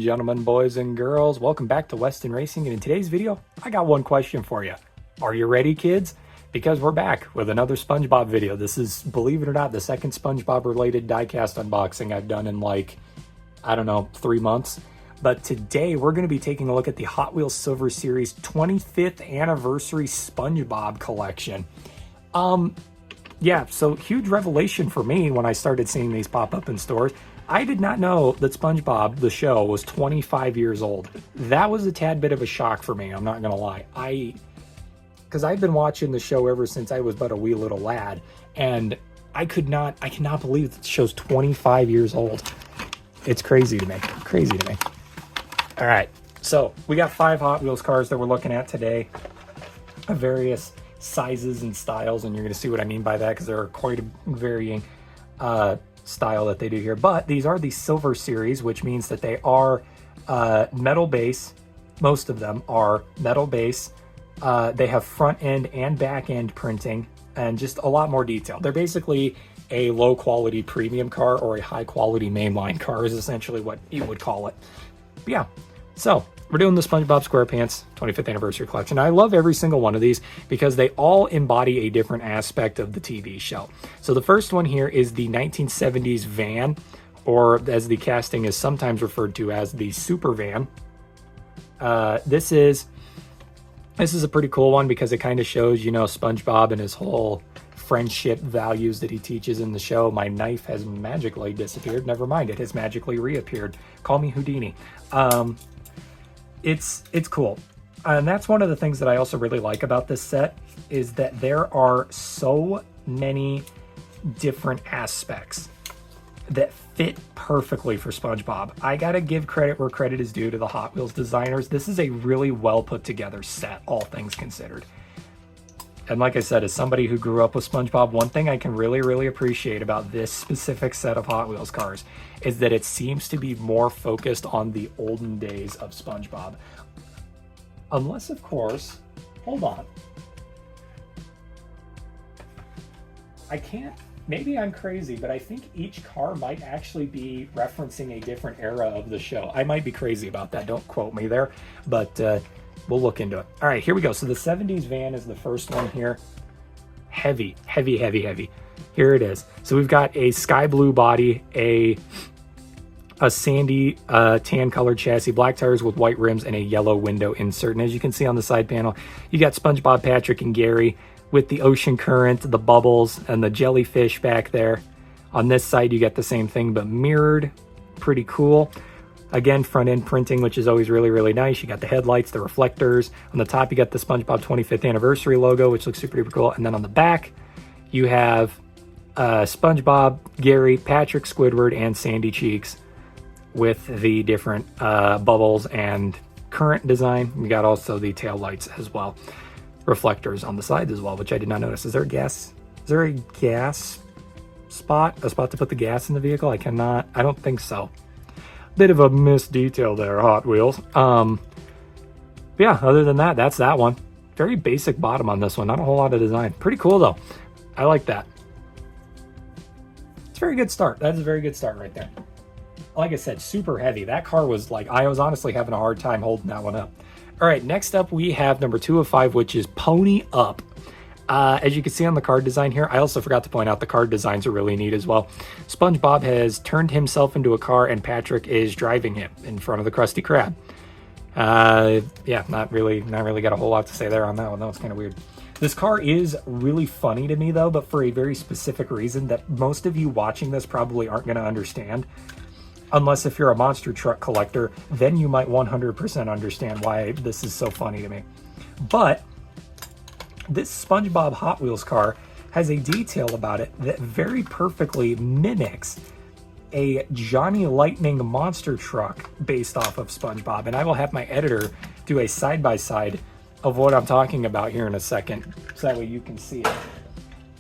gentlemen, boys and girls, welcome back to Weston Racing, and in today's video, I got one question for you. Are you ready, kids? Because we're back with another SpongeBob video. This is, believe it or not, the second SpongeBob-related diecast unboxing I've done in like, I don't know, 3 months. But today, we're going to be taking a look at the Hot Wheels Silver Series 25th Anniversary SpongeBob collection. Yeah, so huge revelation for me when I started seeing these pop up in stores. I did not know that SpongeBob, the show, was 25 years old. That was a tad bit of a shock for me, I'm not gonna lie. Because I've been watching the show ever since I was but a wee little lad, and I cannot believe that the show's 25 years old. It's crazy to me, crazy to me. All right, so we got 5 Hot Wheels cars that we're looking at today, of various sizes and styles, and you're gonna see what I mean by that, because there are quite a varying style that they do here. But these are the Silver Series, which means that they are metal base. Most of them are metal base. They have front end and back end printing and just a lot more detail. They're basically a low quality premium car, or a high quality mainline car is essentially what you would call it. But yeah, so we're doing the SpongeBob SquarePants 25th Anniversary Collection. I love every single one of these because they all embody a different aspect of the TV show. So the first one here is the 1970s van, or as the casting is sometimes referred to as the Super Van. This is a pretty cool one because it kind of shows, you know, SpongeBob and his whole friendship values that he teaches in the show. My knife has magically disappeared. Never mind, it has magically reappeared. Call me Houdini. It's cool. And that's one of the things that I also really like about this set, is that there are so many different aspects that fit perfectly for SpongeBob. I gotta give credit where credit is due to the Hot Wheels designers. This is a really well put together set, all things considered. And like I said, as somebody who grew up with SpongeBob, one thing I can really appreciate about this specific set of Hot Wheels cars is that it seems to be more focused on the olden days of SpongeBob. Unless, of course, hold on. I can't, maybe I'm crazy, but I think each car might actually be referencing a different era of the show. I might be crazy about that, don't quote me there, but we'll look into it. All right, here we go. So the 70s van is the first one here. Heavy. Here it is. So we've got a sky blue body, a sandy tan colored chassis, black tires with white rims, and a yellow window insert. And as you can see on the side panel, you got SpongeBob, Patrick, and Gary with the ocean current, the bubbles, and the jellyfish back there. On this side, you get the same thing, but mirrored. Pretty cool. Again, front end printing, which is always really nice. You got the headlights, the reflectors. On the top, you got the SpongeBob 25th Anniversary logo, which looks super cool. And then on the back, you have SpongeBob, Gary, Patrick, Squidward, and Sandy Cheeks with the different bubbles and current design. You got also the tail lights as well. Reflectors on the sides as well, which I did not notice. Is there a gas spot? A spot to put the gas in the vehicle? I don't think so. Bit of a missed detail there, Hot Wheels. Yeah, other than that, that's that one. Very basic bottom on this one. Not a whole lot of design. Pretty cool, though. I like that. It's a very good start. That's a very good start right there. Like I said, super heavy. That car was like, I was honestly having a hard time holding that one up. All right, next up we have number 2 of 5, which is Pony Up. As you can see on the card design here, I also forgot to point out the card designs are really neat as well. SpongeBob has turned himself into a car, and Patrick is driving him in front of the Krusty Krab. Yeah, not really got a whole lot to say there on that one. That was kind of weird. This car is really funny to me, though, but for a very specific reason that most of you watching this probably aren't going to understand. Unless if you're a monster truck collector, then you might 100% understand why this is so funny to me. But this SpongeBob Hot Wheels car has a detail about it that very perfectly mimics a Johnny Lightning monster truck based off of SpongeBob. And I will have my editor do a side-by-side of what I'm talking about here in a second, so that way you can see it.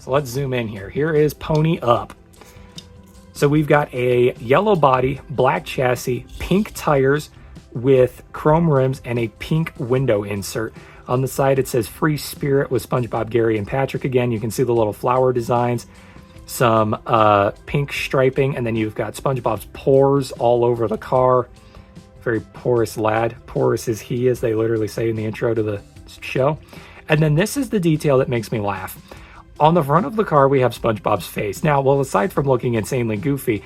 So let's zoom in here. Here is Pony Up. So we've got a yellow body, black chassis, pink tires with chrome rims, and a pink window insert. On the side, it says Free Spirit with SpongeBob, Gary, and Patrick again. You can see the little flower designs. some pink striping, and then you've got SpongeBob's pores all over the car. Very porous lad. Porous is he, as they literally say in the intro to the show. And then this is the detail that makes me laugh. On the front of the car, we have SpongeBob's face. Now, well, aside from looking insanely goofy,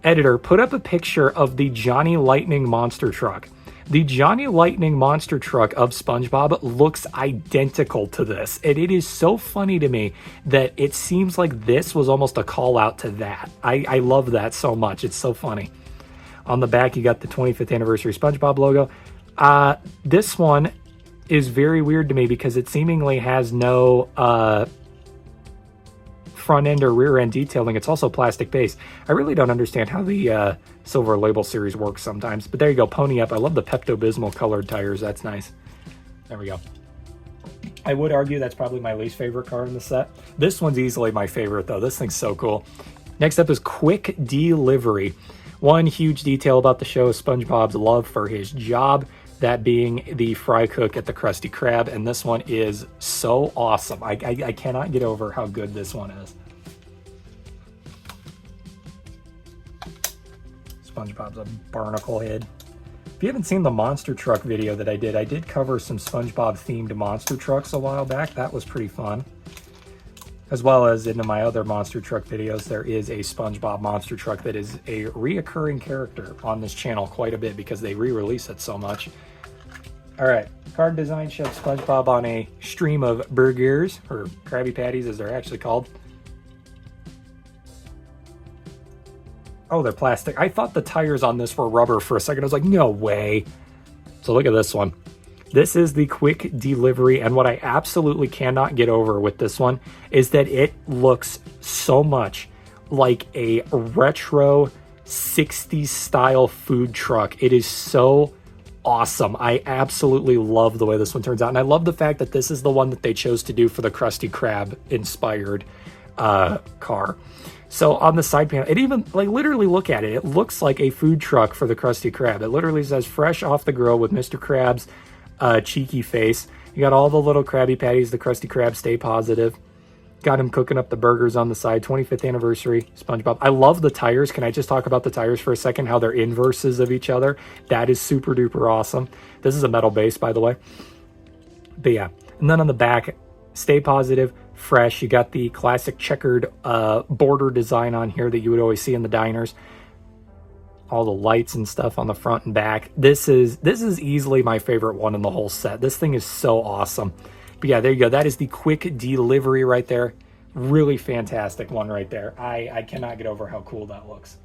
editor, put up a picture of the Johnny Lightning monster truck. The Johnny Lightning monster truck of SpongeBob looks identical to this. And it is so funny to me that it seems like this was almost a call out to that. I love that so much. It's so funny. On the back, you got the 25th anniversary SpongeBob logo. This one is very weird to me because it seemingly has no front end or rear end detailing. It's also plastic base. I really don't understand how the Silver Label series works sometimes, but there you go. Pony up. I love the Pepto-Bismol colored tires. That's nice. There we go. I would argue that's probably my least favorite car in the set. This one's easily my favorite though. This thing's so cool. Next up is Quick Delivery. One huge detail about the show is SpongeBob's love for his job, that being the fry cook at the Krusty Krab, and this one is so awesome. I cannot get over how good this one is. SpongeBob's a barnacle head. If you haven't seen the monster truck video that I did cover some SpongeBob themed monster trucks a while back. That was pretty fun. As well as in my other monster truck videos, there is a SpongeBob monster truck that is a reoccurring character on this channel quite a bit because they re-release it so much. All right, card design shows SpongeBob on a stream of burgers, or Krabby Patties as they're actually called. Oh, they're plastic. I thought the tires on this were rubber for a second. I was like, no way. So look at this one. This is the Quick Delivery, and what I absolutely cannot get over with this one is that it looks so much like a retro 60s style food truck. It is so awesome. I absolutely love the way this one turns out, and I love the fact that this is the one that they chose to do for the Krusty Krab inspired car. So on the side panel, it even, like, literally look at it. It looks like a food truck for the Krusty Krab. It literally says fresh off the grill with Mr. Krabs' cheeky face. You got all the little Krabby Patties, the Krusty Krab, stay positive. Got him cooking up the burgers on the side. 25th anniversary SpongeBob. I love the tires. Can I just talk about the tires for a second? How they're inverses of each other. That is super duper awesome. This is a metal base, by the way. But yeah. And then on the back, stay positive, fresh. You got the classic checkered border design on here that you would always see in the diners. All the lights and stuff on the front and back. This is easily my favorite one in the whole set. This thing is so awesome. But yeah, there you go. That is the Quick Delivery right there. Really fantastic one right there. I cannot get over how cool that looks.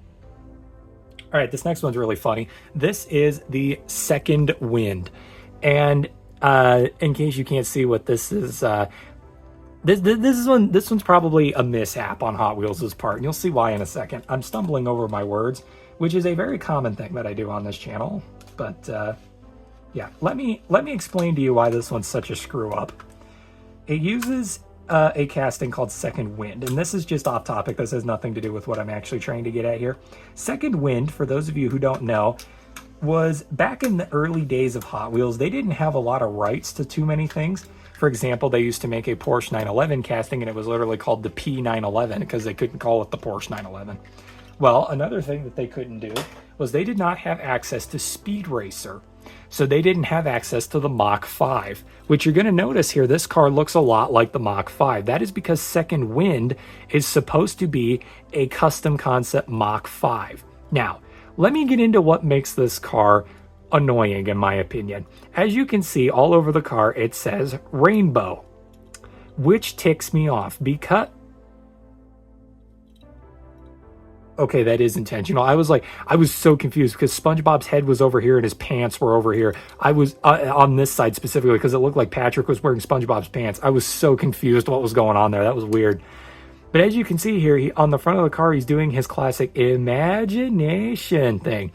All right, this next one's really funny. This is the Second Wind. And in case you can't see what this is, this one's probably a mishap on Hot Wheels' part, and you'll see why in a second. I'm stumbling over my words, which is a very common thing that I do on this channel. But yeah, let me explain to you why this one's such a screw up. It uses a casting called Second Wind, and this is just off topic. This has nothing to do with what I'm actually trying to get at here. Second Wind, for those of you who don't know, was back in the early days of Hot Wheels. They didn't have a lot of rights to too many things. For example, they used to make a Porsche 911 casting, and it was literally called the P911 because they couldn't call it the Porsche 911. Well, another thing that they couldn't do was they did not have access to Speed Racer. So they didn't have access to the Mach 5, which you're going to notice here, this car looks a lot like the Mach 5. That is because Second Wind is supposed to be a custom concept Mach 5. Now, let me get into what makes this car annoying, in my opinion. As you can see, all over the car, it says Rainbow, which ticks me off because... Okay, that is intentional. I was so confused because SpongeBob's head was over here and his pants were over here. I was on this side specifically because it looked like Patrick was wearing SpongeBob's pants. I was so confused what was going on there. That was weird. But as you can see here, on the front of the car, he's doing his classic imagination thing.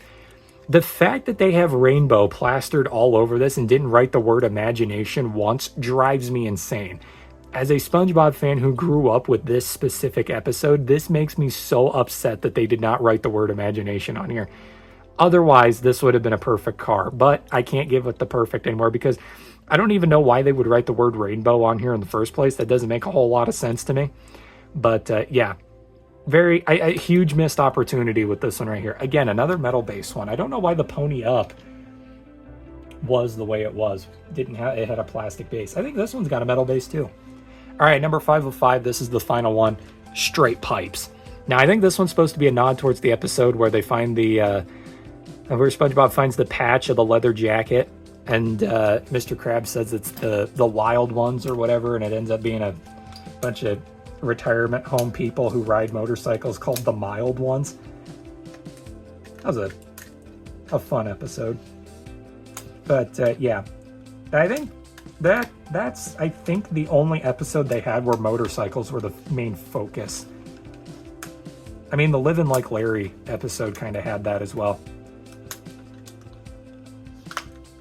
The fact that they have rainbow plastered all over this and didn't write the word imagination once drives me insane. As a SpongeBob fan who grew up with this specific episode, this makes me so upset that they did not write the word imagination on here. Otherwise, this would have been a perfect car, but I can't give it the perfect anymore because I don't even know why they would write the word rainbow on here in the first place. That doesn't make a whole lot of sense to me. But yeah, a huge missed opportunity with this one right here. Again, another metal base one. I don't know why the pony up was the way it was. It had a plastic base. I think this one's got a metal base too. All right, number 5 of 5. This is the final one. Straight pipes. Now, I think this one's supposed to be a nod towards the episode where they find where SpongeBob finds the patch of the leather jacket, and Mr. Krabs says it's the wild ones or whatever, and it ends up being a bunch of retirement home people who ride motorcycles called the mild ones. That was a fun episode. But yeah, I think that's the only episode they had where motorcycles were the main focus. I mean, the Livin' Like Larry episode kind of had that as well.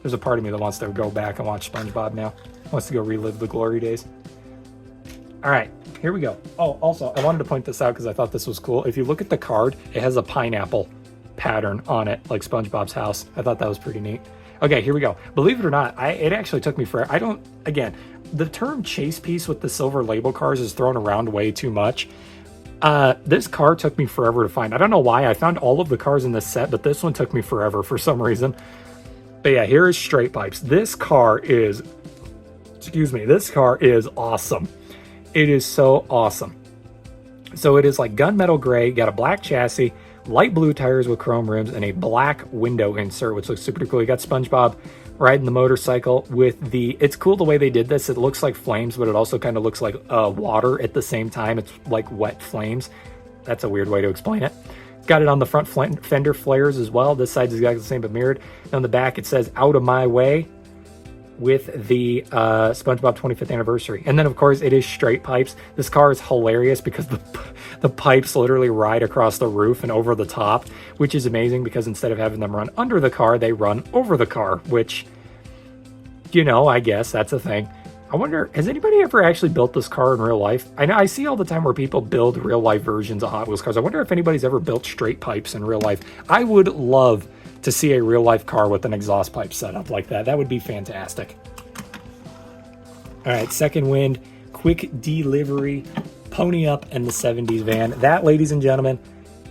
There's a part of me that wants to go back and watch SpongeBob now. Wants to go relive the glory days. All right, here we go. Oh, also, I wanted to point this out because I thought this was cool. If you look at the card, it has a pineapple pattern on it, like SpongeBob's house. I thought that was pretty neat. Okay, here we go. Believe it or not, it actually took me forever. Again, the term chase piece with the silver label cars is thrown around way too much. This car took me forever to find. I don't know why. I found all of the cars in this set, but this one took me forever for some reason. But yeah, here is Straight Pipes. This car is awesome. It is so awesome. So it is like gunmetal gray, got a black chassis, light blue tires with chrome rims, and a black window insert, which looks super cool. You got SpongeBob riding the motorcycle with it's cool the way they did this. It looks like flames, but it also kind of looks like water at the same time. It's like wet flames. That's a weird way to explain it. Got it on the front fender flares as well. This side's exactly the same, but mirrored. And on the back, it says "Out of My Way" with the SpongeBob 25th anniversary. And then, of course, it is Straight Pipes. This car is hilarious because the pipes literally ride across the roof and over the top, which is amazing because instead of having them run under the car, they run over the car, which, I guess that's a thing. I wonder, has anybody ever actually built this car in real life? I know I see all the time where people build real life versions of Hot Wheels cars. I wonder if anybody's ever built straight pipes in real life. I would love to see a real life car with an exhaust pipe setup like that. That would be fantastic. All right, Second Wind, quick delivery, pony up in the 70s van. That, ladies and gentlemen,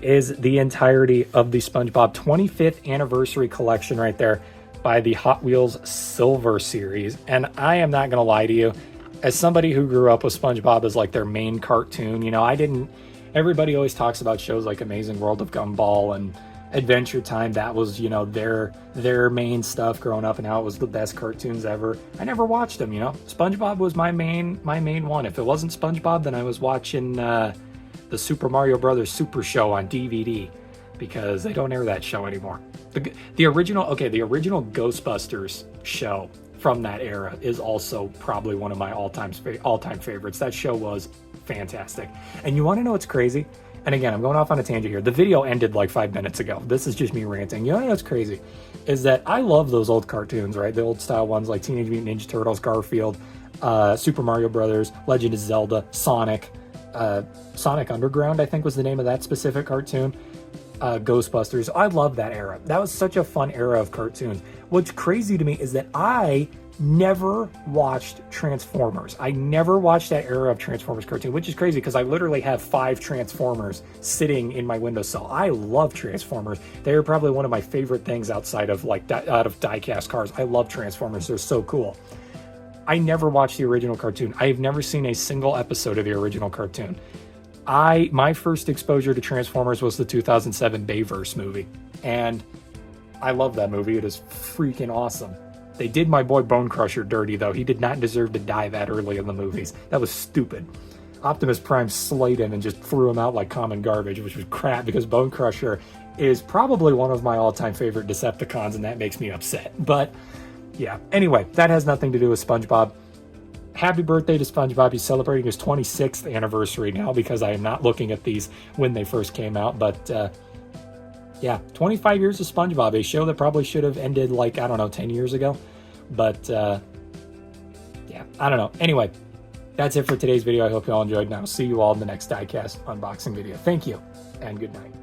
is the entirety of the SpongeBob 25th anniversary collection right there by the Hot Wheels Silver series. And I am not going to lie to you, as somebody who grew up with SpongeBob as like their main cartoon, everybody always talks about shows like Amazing World of Gumball and Adventure Time. That was, their main stuff growing up and how it was the best cartoons ever. I never watched them, SpongeBob was my main one. If it wasn't SpongeBob, then I was watching the Super Mario Brothers Super Show on DVD, because they don't air that show anymore. The original Ghostbusters show from that era is also probably one of my all-time favorites. That show was fantastic. And you want to know what's crazy? And again, I'm going off on a tangent here. The video ended like 5 minutes ago. This is just me ranting. You know what's crazy? Is that I love those old cartoons, right? The old style ones like Teenage Mutant Ninja Turtles, Garfield, Super Mario Brothers, Legend of Zelda, Sonic Underground, I think was the name of that specific cartoon. Ghostbusters. I love that era. That was such a fun era of cartoons. What's crazy to me is that I never watched Transformers. I never watched that era of Transformers cartoon, which is crazy because I literally have 5 Transformers sitting in my windowsill. I love Transformers. They're probably one of my favorite things outside of out of die-cast cars. I love Transformers. They're so cool. I never watched the original cartoon. I have never seen a single episode of the original cartoon. My first exposure to Transformers was the 2007 Bayverse movie, and I love that movie. It is freaking awesome. They did my boy Bone Crusher dirty, though. He did not deserve to die that early in the movies. That was stupid. Optimus Prime slayed him and just threw him out like common garbage, which was crap because Bone Crusher is probably one of my all-time favorite Decepticons, and that makes me upset. But yeah, anyway, that has nothing to do with SpongeBob. Happy birthday to SpongeBob. He's celebrating his 26th anniversary now because I am not looking at these when they first came out. But yeah, 25 years of SpongeBob, a show that probably should have ended 10 years ago. But yeah, I don't know. Anyway, that's it for today's video. I hope you all enjoyed, and I'll see you all in the next diecast unboxing video. Thank you, and good night.